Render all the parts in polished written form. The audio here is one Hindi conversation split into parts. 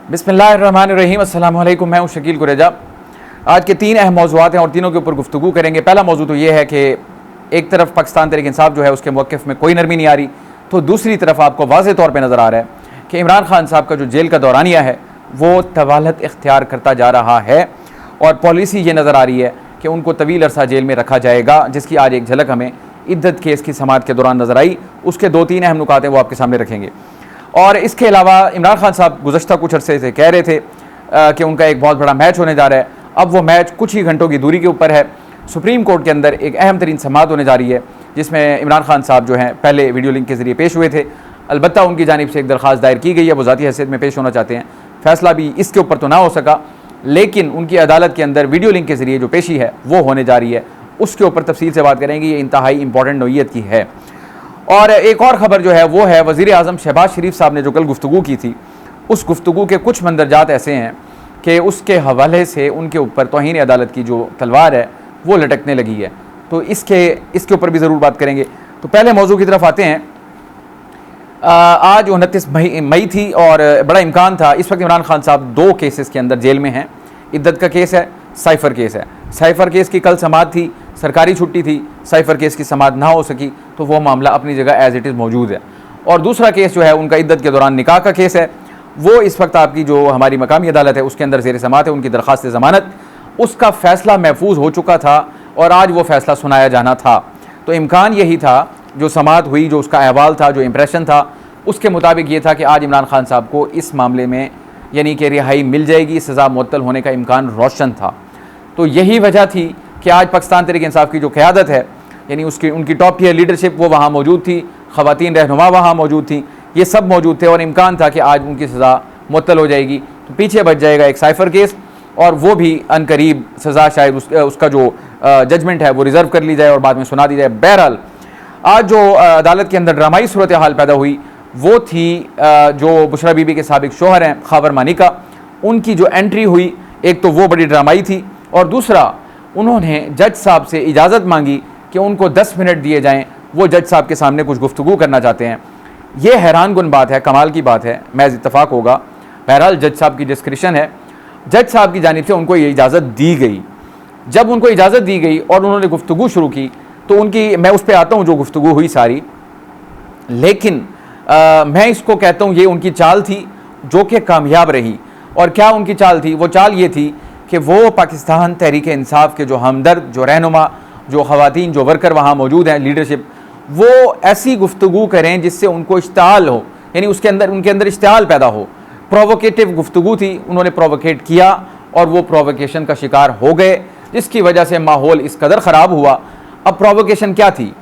बिस्मिल्लाहिर्रहमानिर्रहीम। अस्सलाम वालेकुम। मैं हूँ शकील कुरेजा। आज के तीन अहम मौज़ूआत हैं और तीनों के ऊपर गुफ्तगू करेंगे। पहला मौजू तो ये है कि एक तरफ पाकिस्तान तहरीक इंसाफ जो है उसके मौक़िफ़ में कोई नरमी नहीं आ रही, तो दूसरी तरफ आपको वाज़े तौर पर नज़र आ रहा है कि इमरान खान साहब का जो जेल का दौरानिया है वो तवालत इख्तियार करता जा रहा है और पॉलिसी ये नज़र आ रही है कि उनको तवील अरसा जेल में रखा जाएगा, जिसकी आज एक झलक हमें इद्दत केस की समाअत के दौरान नज़र आई। उसके दो तीन अहम नुकात हैं वो आपके सामने रखेंगे। और इसके अलावा इमरान खान साहब गुज़श्ता कुछ अरसे से कह रहे थे कि उनका एक बहुत बड़ा मैच होने जा रहा है। अब वो मैच कुछ ही घंटों की दूरी के ऊपर है। सुप्रीम कोर्ट के अंदर एक अहम तरीन समाअत होने जा रही है जिसमें इमरान खान साहब जो हैं पहले वीडियो लिंक के ज़रिए पेश हुए थे। अलबत्ता उनकी जानिब से एक दरख्वास्त दायर की गई है, वो ज़ाती हैसियत में पेश होना चाहते हैं। फ़ैसला भी इसके ऊपर तो ना हो सका, लेकिन उनकी अदालत के अंदर वीडियो लिंक के ज़रिए जो पेशी है वो होने जा रही है। उसके ऊपर तफसील से बात करेंगे। ये इंतहाई इंपॉर्टेंट नौइयत की है। और एक और ख़बर जो है वो है वज़ीर आज़म शहबाज शरीफ साहब ने जो कल गुफ्तगू की थी, उस गुफ्तगू के कुछ मंदरजात ऐसे हैं कि उसके हवाले से उनके ऊपर तौहीन अदालत की जो तलवार है वो लटकने लगी है। तो इसके ऊपर भी ज़रूर बात करेंगे। तो पहले मौजू की तरफ आते हैं। आज 29 मई थी और बड़ा इम्कान था, इस वक्त इमरान खान साहब दो केसेस के अंदर जेल में हैं। इद्दत का केस है, साइफ़र केस है। साइफ़र केस की कल समाअत थी, सरकारी छुट्टी थी, साइफ़र केस की समाअत ना हो सकी, तो वो मामला अपनी जगह एज़ इट इज़ मौजूद है। और दूसरा केस जो है उनका इद्दत के दौरान निकाह का केस है, वो इस वक्त आपकी जो हमारी मकामी अदालत है उसके अंदर ज़ेर समाअत है। उनकी दरख्वास्त ज़मानत, उसका फ़ैसला महफूज हो चुका था और आज वो फ़ैसला सुनाया जाना था। तो इम्कान यही था, जो समाअत हुई, जो उसका अहवाल था, जो इम्प्रेशन था, उसके मुताबिक ये था कि आज इमरान खान साहब को इस मामले में यानी कि रिहाई मिल जाएगी, सज़ा मुअत्तल होने का इम्कान रोशन था। तो यही वजह थी कि आज पाकिस्तान तहरीक इंसाफ की जो क़यादत है यानी उनकी टॉप टियर लीडरशिप वो वहाँ मौजूद थी, ख़वातीन रहनुमा वहाँ मौजूद थी, ये सब मौजूद थे और इम्कान था कि आज उनकी सज़ा मुअत्तल हो जाएगी। तो पीछे बच जाएगा एक साइफ़र केस और वो भी अनकरीब सज़ा शायद उसका जो जजमेंट है वो रिज़र्व कर ली जाए और बाद में सुना दी जाए। बहरहाल आज जो अदालत के अंदर ड्रामाई सूरत हाल पैदा हुई वो थी जो बुशरा बीबी के साबिक शोहर हैं खावर मानिका, उनकी जो एंट्री हुई, एक तो वो बड़ी ड्रामाई थी और दूसरा उन्होंने जज साहब से इजाज़त मांगी कि उनको 10 मिनट दिए जाएं, वो जज साहब के सामने कुछ गुफ्तगू करना चाहते हैं। ये हैरानकुन बात है, कमाल की बात है, महज इत्तफाक होगा। बहरहाल जज साहब की डिस्क्रिशन है, जज साहब की जानिब से उनको ये इजाज़त दी गई। जब उनको इजाज़त दी गई और उन्होंने गुफ्तगू शुरू की तो उनकी, मैं उस पर आता हूँ जो गुफ्तगू हुई सारी, लेकिन मैं इसको कहता हूँ ये उनकी चाल थी जो कि कामयाब रही। और क्या उनकी चाल थी? वो चाल ये थी कि वो पाकिस्तान तहरीक इंसाफ के जो हमदर्द, जो रहनुमा, जो ख़वातीन, जो वर्कर वहाँ मौजूद हैं, लीडरशिप, वो ऐसी गुफ्तगू करें जिससे उनको इश्तिआल हो, यानी उनके अंदर इश्तिआल पैदा हो। प्रोवोकेटिव गुफ्तगू थी, उन्होंने प्रोवोकेट किया और वो प्रोवोकेशन का शिकार हो गए, जिसकी वजह से माहौल इस कदर ख़राब हुआ। अब प्रोवोकेशन क्या थी?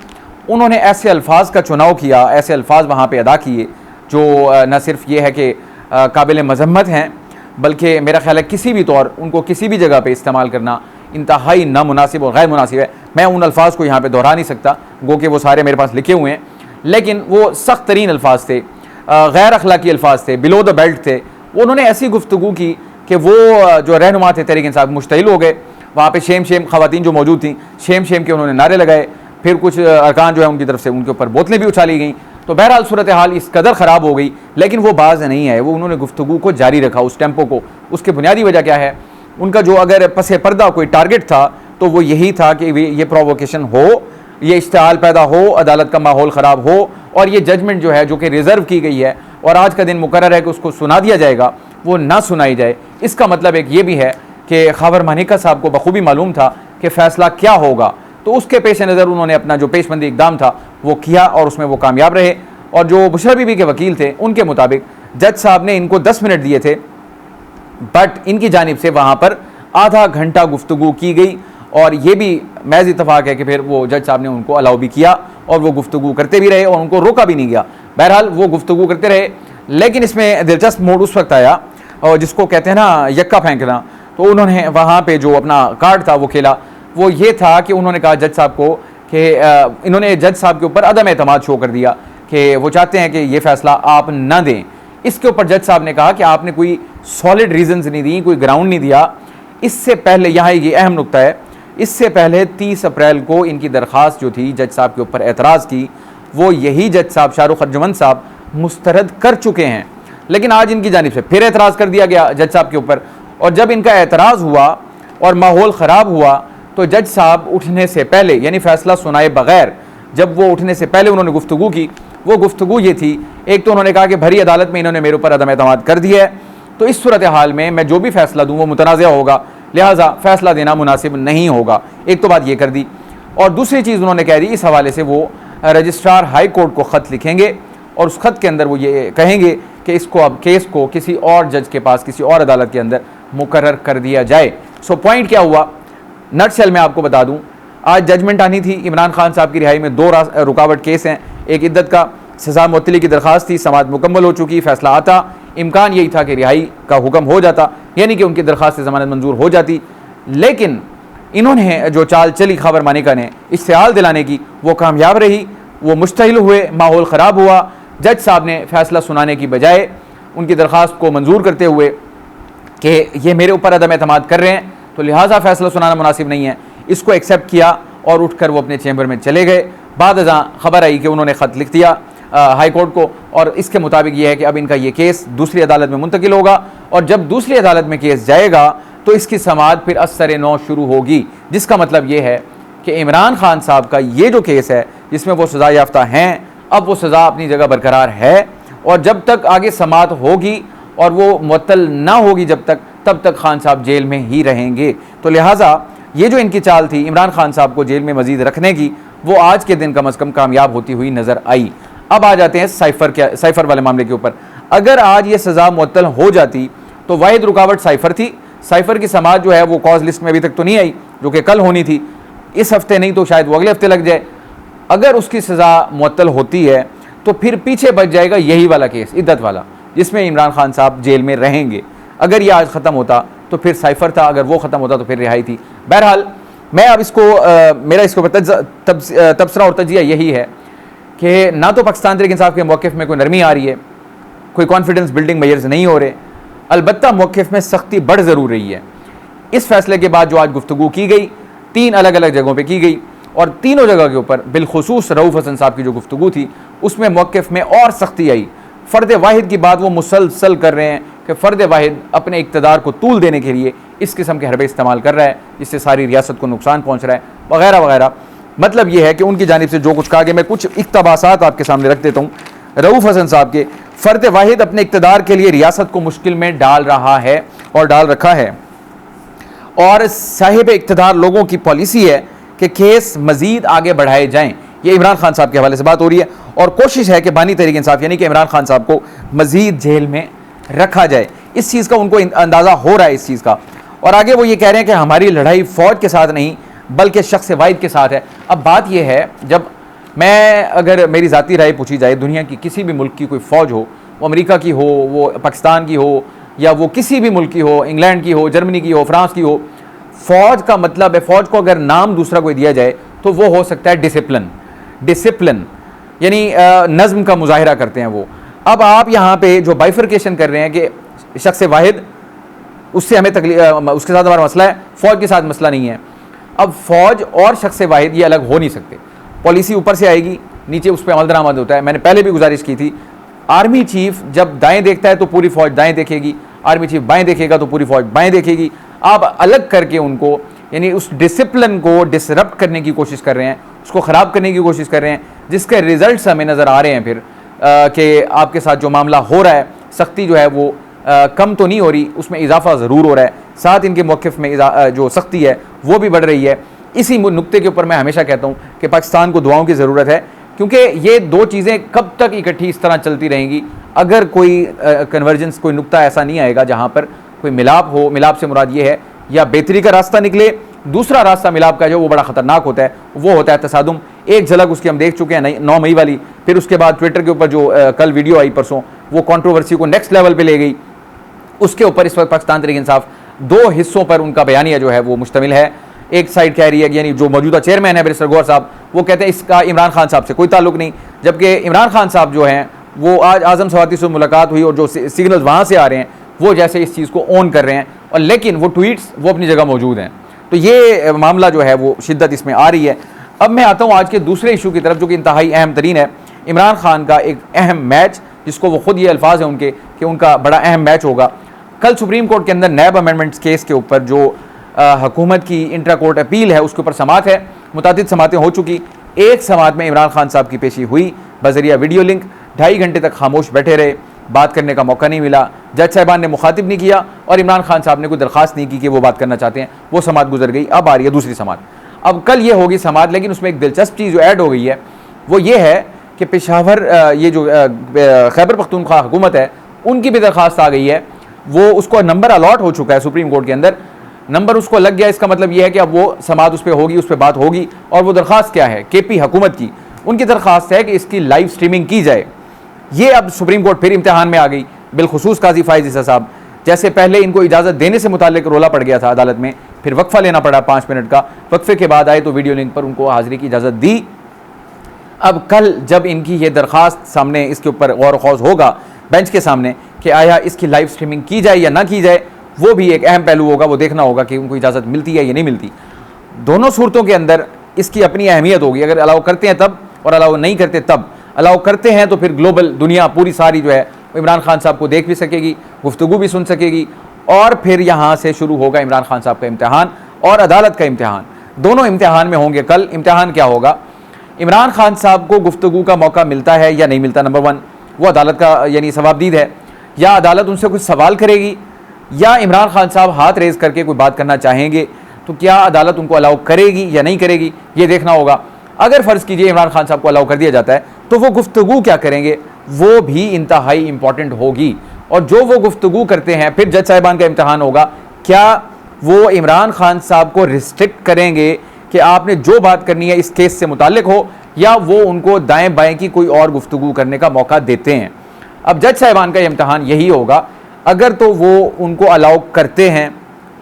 उन्होंने ऐसे अल्फाज का चुनाव किया, ऐसे अल्फाज वहाँ पे अदा किए जो न सिर्फ ये है कि काबिल मज़म्मत हैं, बल्कि मेरा ख्याल है किसी भी तौर उनको किसी भी जगह पे इस्तेमाल करना इंतहाई नामुनासिब और गैर मुनासिब है। मैं उन अल्फाज को यहाँ पे दोहरा नहीं सकता, गो कि वो सारे मेरे पास लिखे हुए हैं, लेकिन वो सख्त तरीन अल्फाज थे, गैर अखलाकी अल्फाज थे, बिलो द बेल्ट थे। उन्होंने ऐसी गुफ्तगू की कि वो जो रहनुमा थे तहरीक इंसाफ मुश्तइल हो गए। वहाँ पर शेम ख़वातीन जो मौजूद थी, शेम के उन्होंने नारे लगाए, फिर कुछ अरकान जो है उनकी तरफ से उनके ऊपर बोतलें भी उछाली गई। तो बहरहाल सूरत हाल इस कदर ख़राब हो गई, लेकिन वो बाज नहीं आए, वो उन्होंने गुफ्तगू को जारी रखा, उस टेम्पो को। उसकी बुनियादी वजह क्या है? उनका जो अगर पसे पर्दा कोई टारगेट था तो वो यही था कि ये प्रोवोकेशन हो, ये इश्तिआल पैदा हो, अदालत का माहौल ख़राब हो और ये जजमेंट जो है जो कि रिज़र्व की गई है और आज का दिन मुकर्रर है कि उसको सुना दिया जाएगा, वो ना सुनाई जाए। इसका मतलब एक ये भी है कि खावर मानिका साहब को बखूबी मालूम था कि फ़ैसला क्या होगा, तो उसके पेश नज़र उन्होंने अपना जो पेशबंदी इक़दाम था वो किया और उसमें वो कामयाब रहे। और जो बुशरा बीबी के वकील थे उनके मुताबिक जज साहब ने इनको 10 मिनट दिए थे, बट इनकी जानिब से वहाँ पर आधा घंटा गुफ्तगू की गई और ये भी महज इत्तफाक है कि फिर वो जज साहब ने उनको अलाउ भी किया और वो गुफ्तगू करते भी रहे और उनको रोका भी नहीं गया। बहरहाल वो गुफ्तगू करते रहे, लेकिन इसमें दिलचस्प मोड़ उस वक्त आया और जिसको कहते हैं ना यक्का फेंकना। तो उन्होंने वहाँ पर जो अपना कार्ड था वो खेला, वो ये था कि उन्होंने कहा जज साहब को कि इन्होंने जज साहब के ऊपर अदम एतमाद शो कर दिया कि वो चाहते हैं कि ये फ़ैसला आप न दें। इसके ऊपर जज साहब ने कहा कि आपने कोई सॉलिड रीजंस नहीं दी, कोई ग्राउंड नहीं दिया। इससे पहले, यहाँ ये अहम नुक्ता है, इससे पहले 30 अप्रैल को इनकी दरख्वास्त जो थी जज साहब के ऊपर एतराज़ की, वो यही जज साहब शाहरुख अर्जुमन साहब मुस्तरद कर चुके हैं। लेकिन आज इनकी जानिब से फिर एतराज़ कर दिया गया जज साहब के ऊपर, और जब इनका एतराज़ हुआ और माहौल ख़राब हुआ तो जज साहब उठने से पहले, यानी फ़ैसला सुनाए बग़ैर, जब वो उठने से पहले उन्होंने गुफ्तगू की, वो गुफ्तगू ये थी, एक तो उन्होंने कहा कि भरी अदालत में इन्होंने मेरे ऊपर अदम एतमाद कर दिया है, तो इस सूरत हाल में मैं जो भी फ़ैसला दूँ वो मुतनाज़ा होगा, लिहाजा फ़ैसला देना मुनासिब नहीं होगा। एक तो बात ये कर दी, और दूसरी चीज़ उन्होंने कह दी, इस हवाले से वो रजिस्ट्रार हाई कोर्ट को ख़त लिखेंगे और उस ख़त के अंदर वो ये कहेंगे कि इसको अब केस को किसी और जज के पास, किसी और अदालत के अंदर मुकर्रर कर दिया जाए। सो पॉइंट क्या हुआ, नटशेल में आपको बता दूं, आज जजमेंट आनी थी। इमरान खान साहब की रिहाई में दो रुकावट केस हैं। एक इद्दत का सज़ा मुअत्तली की दरख्वास्त थी, समाअत मुकम्मल हो चुकी, फ़ैसला आता, इम्कान यही था कि रिहाई का हुक्म हो जाता, यानी कि उनकी दरख्वास्त से ज़मानत मंजूर हो जाती। लेकिन इन्होंने जो चाल चली खबर मानिका ने इश्तिहाल दिलाने की, वो कामयाब रही, वो मुश्तहिल हुए, माहौल ख़राब हुआ। जज साहब ने फ़ैसला सुनाने की बजाय उनकी दरख्वास्त को मंजूर करते हुए कि ये मेरे ऊपर अदम एतमाद कर रहे हैं, तो लिहाजा फ़ैसला सुनाना मुनासिब नहीं है, इसको एक्सेप्ट किया और उठकर वो अपने चैम्बर में चले गए। बाद अज़ां ख़बर आई कि उन्होंने ख़त लिख दिया हाई कोर्ट को, और इसके मुताबिक ये है कि अब इनका ये केस दूसरी अदालत में मुंतकिल होगा, और जब दूसरी अदालत में केस जाएगा तो इसकी समाअत फिर असर नौ शुरू होगी, जिसका मतलब ये है कि इमरान खान साहब का ये जो केस है जिसमें वो सज़ा याफ्ता हैं, अब वो सज़ा अपनी जगह बरकरार है, और जब तक आगे समाअत होगी और वो मुअत्तल ना होगी जब तक, तब तक खान साहब जेल में ही रहेंगे। तो लिहाजा ये जो इनकी चाल थी इमरान खान साहब को जेल में मजीद रखने की, वो आज के दिन कम अज़ कम कामयाब होती हुई नज़र आई। अब आ जाते हैं साइफ़र वाले मामले के ऊपर। अगर आज ये सज़ा मुअत्तल हो जाती तो वाहिद रुकावट साइफ़र थी। साइफ़र की समाअत जो है वो कॉज लिस्ट में अभी तक तो नहीं आई, जो कि कल होनी थी, इस हफ्ते नहीं तो शायद वो अगले हफ्ते लग जाए। अगर उसकी सज़ा मुअत्तल होती है तो फिर पीछे बच जाएगा यही वाला केस, इद्दत वाला, जिसमें इमरान खान साहब जेल में रहेंगे। अगर ये आज ख़त्म होता तो फिर साइफ़र था, अगर वो ख़त्म होता तो फिर रिहाई थी। बहरहाल मैं अब इसको मेरा इसके ऊपर तबसरा और तजिया यही है कि ना तो पाकिस्तान तहरीक इंसाफ के मौक़िफ़ में कोई नरमी आ रही है, कोई कॉन्फिडेंस बिल्डिंग मेजर्स नहीं हो रहे, अलबत्ता मौक़िफ़ में सख्ती बढ़ ज़रूर रही है। इस फैसले के बाद जो आज गुफ्तगू की गई 3 अलग अलग जगहों पर की गई, और तीनों जगह के ऊपर बिलखुसूस रऊफ़ हसन साहब की जो गुफ्तगू थी उसमें मौक़िफ़ में और सख्ती आई। फ़र्द वाहिद की बात वो मुसलसल कर रहे हैं कि फ़र्द वाहिद अपने इक़्तिदार को तूल देने के लिए इस किस्म के हरबे इस्तेमाल कर रहा है, जिससे सारी रियासत को नुकसान पहुँच रहा है, वगैरह वगैरह। मतलब ये है कि उनकी जानिब से जो कुछ कहा गया, मैं कुछ इक़्तिबासात आपके सामने रख देता हूँ रऊफ़ हसन साहब के। फ़र्द वाहिद अपने इक़्तिदार के लिए रियासत को मुश्किल में डाल रहा है और डाल रखा है, और साहिब इक़्तिदार लोगों की पॉलिसी है कि केस मज़ीद आगे बढ़ाए जाएँ। ये इमरान खान साहब के हवाले से बात हो रही है, और कोशिश है कि बानी तहरीक इंसाफ यानी कि इमरान खान साहब को मज़ीद जेल में रखा जाए। इस चीज़ का उनको अंदाज़ा हो रहा है इस चीज़ का, और आगे वो ये कह रहे हैं कि हमारी लड़ाई फ़ौज के साथ नहीं बल्कि शख्स वाहिद के साथ है। अब बात यह है, जब मैं अगर मेरी ज़ाती राय पूछी जाए, दुनिया की किसी भी मुल्क की कोई फ़ौज हो, वो अमेरिका की हो, वो पाकिस्तान की हो, या वो किसी भी मुल्क की हो, इंग्लैंड की हो, जर्मनी की हो, फ्रांस की हो, फ़ौज का मतलब है, फ़ौज को अगर नाम दूसरा कोई दिया जाए तो वो हो सकता है डिसिप्लिन, यानी नज़्म का मुजाहिरा करते हैं वो। अब आप यहाँ पे जो बाइफरकेशन कर रहे हैं कि शख्स वाहिद, उससे हमें उसके साथ हमारा मसला है, फ़ौज के साथ मसला नहीं है। अब फ़ौज और शख्स वाहिद ये अलग हो नहीं सकते। पॉलिसी ऊपर से आएगी, नीचे उस पर अमल दरामद होता है। मैंने पहले भी गुजारिश की थी, आर्मी चीफ जब दाएँ देखता है तो पूरी फ़ौज दाएँ देखेगी, आर्मी चीफ बाएँ देखेगा तो पूरी फ़ौज बाएँ देखेगी। आप अलग करके उनको, यानी उस डिसिप्लिन को डिसरप्ट करने की कोशिश कर रहे हैं, उसको ख़राब करने की कोशिश कर रहे हैं, जिसके रिज़ल्ट हमें नज़र आ रहे हैं फिर कि आपके साथ जो मामला हो रहा है, सख्ती जो है वो कम तो नहीं हो रही, उसमें इजाफा ज़रूर हो रहा है, साथ इनके मौक़िफ़ में जो सख्ती है वो भी बढ़ रही है। इसी नुक्ते के ऊपर मैं हमेशा कहता हूँ कि पाकिस्तान को दुआओं की ज़रूरत है, क्योंकि ये दो चीज़ें कब तक इकट्ठी इस तरह चलती रहेंगी अगर कोई कन्वर्जेंस, कोई नुक्ता ऐसा नहीं आएगा जहाँ पर कोई मिलाप हो। मिलाप से मुराद ये है या बेहतरी का रास्ता निकले, दूसरा रास्ता मिलाप का जो वो बड़ा ख़तरनाक होता है, वो होता है तसादुम। एक झलक उसकी हम देख चुके हैं 9 मई वाली, फिर उसके बाद ट्विटर के ऊपर जो कल वीडियो आई परसों, वो कंट्रोवर्सी को नेक्स्ट लेवल पे ले गई। उसके ऊपर इस वक्त पाकिस्तान तहरीक इंसाफ 2 हिस्सों पर उनका बयानिया जो है वो मुश्तमिल है। एक साइड कह रही है, यानी जो मौजूदा चेयरमैन है बैरिस्टर गौहर साहब, वो कहते हैं इसका इमरान खान साहब से कोई ताल्लुक नहीं, जबकि इमरान खान साहब जो हैं वो आज आज़म सवाती से मुलाकात हुई और जो सिग्नल्स वहाँ से आ रहे हैं वो जैसे इस चीज़ को ऑन कर रहे हैं, और लेकिन वो ट्वीट्स वो अपनी जगह मौजूद हैं। तो ये मामला जो है वो शिद्दत इसमें आ रही है। अब मैं आता हूँ आज के दूसरे इशू की तरफ, जो कि इंतहाई अहम तरीन है। इमरान खान का एक अहम मैच जिसको वो खुद ये अल्फाज हैं उनके कि उनका बड़ा अहम मैच होगा। कल सुप्रीम कोर्ट के अंदर नैब अमेंडमेंट्स केस के ऊपर जो हुकूमत की इंट्रा कोर्ट अपील है उसके ऊपर समात है, मुतादिद समातें हो चुकी। एक समात में इमरान खान साहब की पेशी हुई बजरिया वीडियो लिंक, 2.5 घंटे तक खामोश बैठे रहे, बात करने का मौका नहीं मिला। जज साहिबान ने मुखातिब नहीं किया और इमरान खान साहब ने कोई दरख्वास्त नहीं की कि वो बात करना चाहते हैं। वो समात गुजर गई। अब आ रही है दूसरी समात। अब कल ये होगी समात, लेकिन उसमें एक दिलचस्प चीज़ जो ऐड हो गई है वो ये है कि पेशावर ये जो खैबर पख्तूनख्वा हुकूमत है उनकी भी दरख्वास्त आ गई है। वो उसको नंबर अलॉट हो चुका है सुप्रीम कोर्ट के अंदर, नंबर उसको लग गया। इसका मतलब ये है कि अब वो समात उस पर होगी, उस पर बात होगी। और वो दरख्वास्त क्या है? KP हुकूमत की उनकी दरख्वास्त है कि इसकी लाइव स्ट्रीमिंग की जाए। ये अब सुप्रीम कोर्ट फिर इम्तिहान में आ गई, बिलखुसूस काजी फाइज ईसा साहब। जैसे पहले इनको इजाज़त देने से मुताल्लिक रोला पड़ गया था अदालत में, फिर वक्फा लेना पड़ा 5 मिनट का, वक्फे के बाद आए तो वीडियो लिंक पर उनको हाजिरी की इजाज़त दी। अब कल जब इनकी ये दरख्वास्त सामने इसके ऊपर गौर खौज होगा बेंच के सामने कि आया इसकी लाइव स्ट्रीमिंग की जाए या ना की जाए, वो भी एक अहम पहलू होगा। वो देखना होगा कि उनको इजाज़त मिलती है या नहीं मिलती। दोनों सूरतों के अंदर इसकी अपनी अहमियत होगी। अगर अलाउ करते हैं तब और अलाउ नहीं करते तब। अलाउ करते हैं तो फिर ग्लोबल दुनिया पूरी सारी जो है वो इमरान खान साहब को देख भी सकेगी, गुफ्तगू भी सुन सकेगी, और फिर यहाँ से शुरू होगा इमरान खान साहब का इम्तिहान और अदालत का इम्तिहान। दोनों इम्तिहान में होंगे। कल इम्तिहान क्या होगा? इमरान खान साहब को गुफ्तगू का मौका मिलता है या नहीं मिलता, नंबर 1 वो अदालत का यानी सवाबदीद है, या अदालत उनसे कुछ सवाल करेगी, या इमरान खान साहब हाथ रेज करके कोई बात करना चाहेंगे तो क्या अदालत उनको अलाउ करेगी या नहीं करेगी, ये देखना होगा। अगर फ़र्ज़ कीजिए इमरान खान साहब को अलाउ कर दिया जाता है तो वो गुफ्तगू क्या करेंगे वो भी इंतहाई इंपॉर्टेंट होगी। और जो वो गुफ्तगू करते हैं फिर जज साहिबान का इम्तिहान होगा। क्या वो इमरान खान साहब को रिस्ट्रिक्ट करेंगे कि आपने जो बात करनी है इस केस से मुताल्लिक हो, या वो उनको दाएं बाएं की कोई और गुफ्तगू करने का मौका देते हैं? अब जज साहिबान का इम्तिहान यही होगा। अगर तो वो उनको अलाउ करते हैं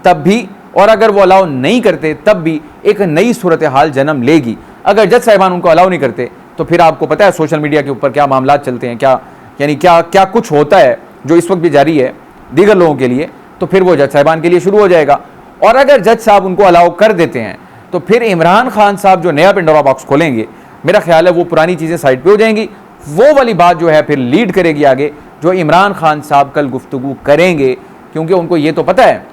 तब भी, और अगर वो अलाउ नहीं करते तब भी एक नई सूरत हाल जन्म लेगी। अगर जज साहिबान उनको अलाउ नहीं करते तो फिर आपको पता है सोशल मीडिया के ऊपर क्या मामला चलते हैं, क्या यानी क्या क्या कुछ होता है जो इस वक्त भी जारी है दीगर लोगों के लिए, तो फिर वो जज साहिबान के लिए शुरू हो जाएगा। और अगर जज साहब उनको अलाउ कर देते हैं तो फिर इमरान खान साहब जो नया पेंडोरा बॉक्स खोलेंगे, मेरा ख्याल है वो पुरानी चीज़ें साइड पे हो जाएंगी। वो वाली बात जो है फिर लीड करेगी आगे, जो इमरान खान साहब कल गुफ्तगू करेंगे, क्योंकि उनको ये तो पता है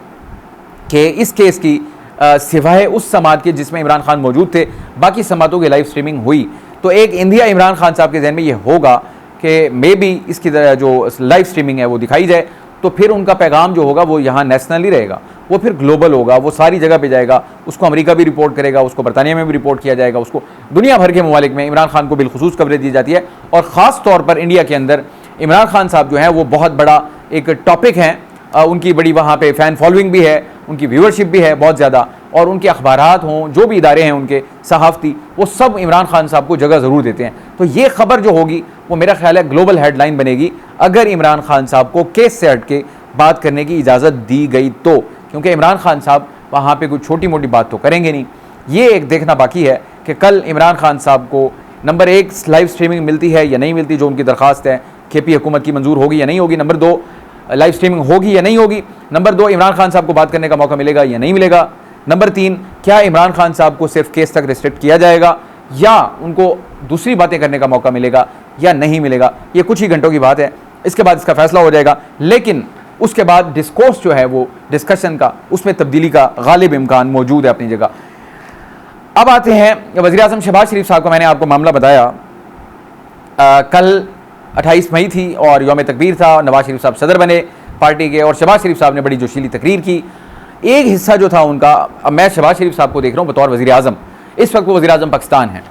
कि इस केस की सिवाय उस समात के जिसमें इमरान खान मौजूद थे, बाकी समातों की लाइव स्ट्रीमिंग हुई। तो एक इंडिया इमरान खान साहब के जहन में ये होगा कि मे बी इसकी जो लाइव स्ट्रीमिंग है वो दिखाई जाए, तो फिर उनका पैगाम जो होगा वो यहाँ नेशनल ही रहेगा, वो फिर ग्लोबल होगा, वो सारी जगह पे जाएगा। उसको अमेरिका भी रिपोर्ट करेगा, उसको बरतानिया में भी रिपोर्ट किया जाएगा, उसको दुनिया भर के ममालिक में इमरान खान को बिलखुसूस कवरेज दी जाती है। और ख़ास तौर पर इंडिया के अंदर इमरान खान साहब जो हैं वो बहुत बड़ा एक टॉपिक हैं। उनकी बड़ी वहाँ पे फ़ैन फॉलोइंग भी है, उनकी व्यूअरशिप भी है बहुत ज़्यादा, और उनके अखबारात हों, जो भी इदारे हैं उनके सहाफ़ती, वो सब इमरान खान साहब को जगह ज़रूर देते हैं। तो ये खबर जो होगी वो मेरा ख्याल है ग्लोबल हेडलाइन बनेगी अगर इमरान खान साहब को केस से हट के बात करने की इजाज़त दी गई तो, क्योंकि इमरान खान साहब वहाँ पे कोई छोटी मोटी बात तो करेंगे नहीं। ये एक देखना बाकी है कि कल इमरान खान साहब को नंबर 1 लाइव स्ट्रीमिंग मिलती है या नहीं मिलती, जो उनकी दरख्वास्त है KP हुकूमत की मंजूर होगी या नहीं होगी। नंबर 2 लाइव स्ट्रीमिंग होगी या नहीं होगी। नंबर 2 इमरान खान साहब को बात करने का मौका मिलेगा या नहीं मिलेगा। नंबर 3 क्या इमरान खान साहब को सिर्फ केस तक रिस्ट्रिक्ट किया जाएगा या उनको दूसरी बातें करने का मौका मिलेगा या नहीं मिलेगा। ये कुछ ही घंटों की बात है, इसके बाद इसका फैसला हो जाएगा। लेकिन उसके बाद डिस्कोर्स जो है वो डिस्कशन का, उसमें तब्दीली का गालिब इम्कान मौजूद है अपनी जगह। अब आते हैं वज़ीर आज़म शहबाज शरीफ साहब का। मैंने आपको मामला बताया, कल 28 मई थी और यौम तकबीर था। नवाज शरीफ साहब सदर बने पार्टी के और शहबाज शरीफ साहब ने बड़ी जोशीली तकरीर की। एक हिस्सा जो था उनका, अब मैं शहबाज शरीफ साहब को देख रहा हूँ बतौर वज़ीर आज़म, इस वक्त वो वज़ीर आज़म पाकिस्तान हैं।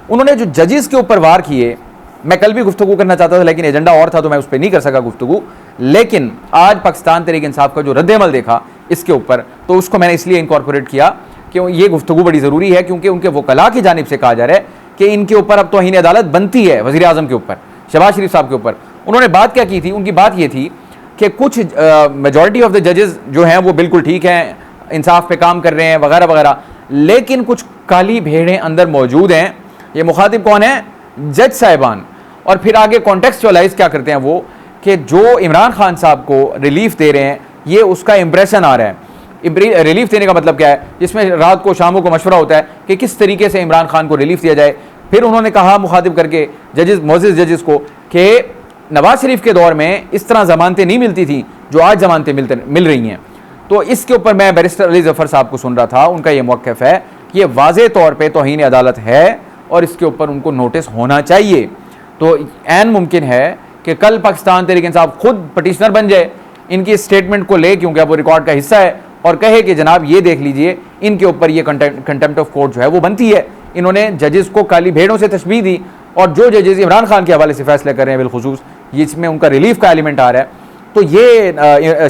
उन्होंने जो जजेस के ऊपर वार किए, मैं कल भी गुफ्तगू करना चाहता था लेकिन एजेंडा और था तो मैं उस पर नहीं कर सका गुफ्तगू। लेकिन आज पाकिस्तान तहरीक इंसाफ का जो रद्द-ए-अमल देखा इसके ऊपर, तो उसको मैंने इसलिए इनकॉर्पोरेट किया कि ये गुफ्तगू बड़ी ज़रूरी है, क्योंकि उनके वकला की जानिब से कहा जा रहा है कि इनके ऊपर अब तौहीन अदालत बनती है वज़ीर आज़म के ऊपर, शहबाज शरीफ साहब के ऊपर। उन्होंने बात क्या की थी? उनकी बात ये थी कि कुछ मेजॉरिटी ऑफ द जजेस जो हैं वो बिल्कुल ठीक हैं, इंसाफ पे काम कर रहे हैं वगैरह वगैरह, लेकिन कुछ काली भेड़ें अंदर मौजूद हैं। ये मुखातिब कौन है? जज साहिबान। और फिर आगे कॉन्टेक्सचुअलाइज क्या करते हैं वो, कि जो इमरान खान साहब को रिलीफ दे रहे हैं ये उसका इंप्रेशन आ रहा है। रिलीफ देने का मतलब क्या है? जिसमें रात को शामों को मशवरा होता है कि किस तरीके से इमरान खान को रिलीफ दिया जाए। फिर उन्होंने कहा मुखातिब करके जजेस, मोअज़्ज़िज़ जजेस को, कि नवाज शरीफ के दौर में इस तरह ज़मानतें नहीं मिलती थी जो आज ज़मानतें मिल रही हैं। तो इसके ऊपर मैं बैरिस्टर अली ज़फ़र साहब को सुन रहा था, उनका ये मौक़िफ़ है कि ये वाज़े तौर पे तौहीन अदालत है और इसके ऊपर उनको नोटिस होना चाहिए। तो ऐन मुमकिन है कि कल पाकिस्तान तहरीक इंसाफ खुद पटिशनर बन जाए इनकी स्टेटमेंट को ले, क्योंकि अब वो रिकॉर्ड का हिस्सा है, और कहे कि जनाब ये देख लीजिए इनके ऊपर ये कंटेम्प्ट ऑफ कोर्ट जो है वो बनती है। इन्होंने जजेस को काली भेड़ों से तशबीह दी, और जो जजेस इमरान खान के हवाले से फैसले कर रहे हैं बिलखुसूस इसमें उनका रिलीफ का एलिमेंट आ रहा है। तो ये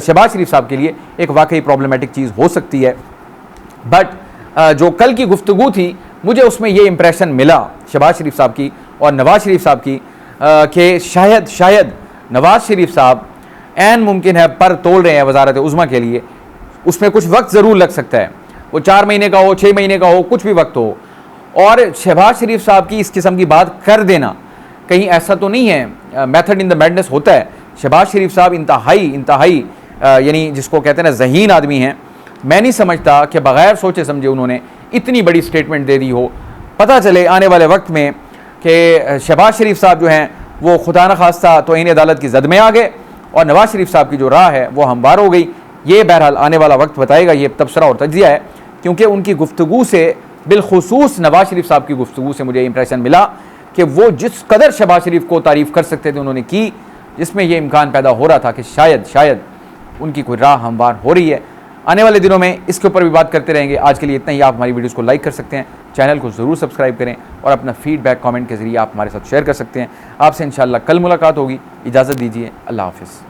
शहबाज शरीफ साहब के लिए एक वाकई प्रॉब्लमेटिक चीज़ हो सकती है। बट जो कल की गुफ्तगू थी, मुझे उसमें ये इंप्रेशन मिला शहबाज शरीफ साहब की और नवाज शरीफ साहब की कि शायद नवाज शरीफ साहब ऐन मुमकिन है पर तोल रहे हैं वजारत उज़्मा के लिए। उसमें कुछ वक्त ज़रूर लग सकता है, वो 4 महीने का हो, 6 महीने का हो, कुछ भी वक्त हो। और शहबाज शरीफ साहब की इस किस्म की बात कर देना कहीं ऐसा तो नहीं है मेथड इन द मैडनेस होता है। शहबाज शरीफ साहब इंतहाई यानी जिसको कहते हैं ना ज़हीन आदमी हैं। मैं नहीं समझता कि बग़ैर सोचे समझे उन्होंने इतनी बड़ी स्टेटमेंट दे दी हो। पता चले आने वाले वक्त में कि शहबाज शरीफ साहब जो हैं वो खुदा न खास्ता तौहीन अदालत की जद में आ गए और नवाज शरीफ साहब की जो राह है वो हमवार हो गई। ये बहरहाल आने वाला वक्त बताएगा, ये तबसरा और तज्जिया है, क्योंकि उनकी गुफ्तगू से बिलखुसूस नवाज शरीफ साहब की गुफ्तगू से मुझे इंप्रेशन मिला कि वो जिस कदर शहबाज शरीफ को तारीफ़ कर सकते थे उन्होंने की, जिसमें यह इम्कान पैदा हो रहा था कि शायद उनकी कोई राह हमवार हो रही है। आने वाले दिनों में इसके ऊपर भी बात करते रहेंगे। आज के लिए इतना ही। आप हमारी वीडियोज़ को लाइक कर सकते हैं, चैनल को ज़रूर सब्सक्राइब करें और अपना फीडबैक कमेंट के ज़रिए आप हमारे साथ शेयर कर सकते हैं। आपसे इंशाअल्लाह कल मुलाकात होगी। इजाज़त दीजिए, अल्लाह हाफ़िज़।